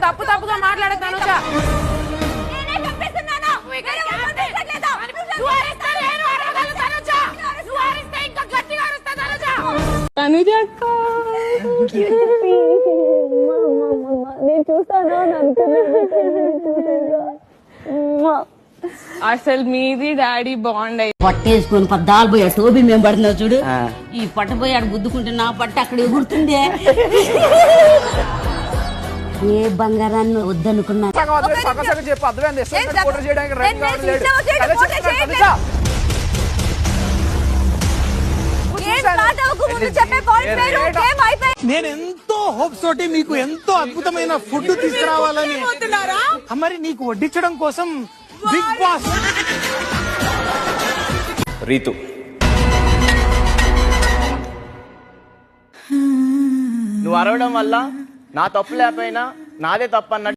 తప్పుగా మాట్లాడకు తనుజ. తనుజ అక్క నేను చూస్తాను అసలు మీది డాడీ బాండ్ అయ్యి పట్టేసుకొని పద్దాలు పోయా టోబీ మేము పడుతున్నావు చూడు. ఈ పట్ట పోయి ఆడు గుద్దుకుంటే నా పట్ట అక్కడ ఎగురుతుందే. ఏ బంగారాన్ని వద్దనుకున్నా నేను ఎంతో హోప్స్ తోటి మీకు ఎంతో అద్భుతమైన ఫుడ్ తీసుకురావాలని మరి నీకు వడ్డించడం కోసం బిగ్ బాస్ రీతు నువ్వు అరవడం వల్ల నా తప్పు లేకపోయినా నాదే తప్పు అన్నట్టు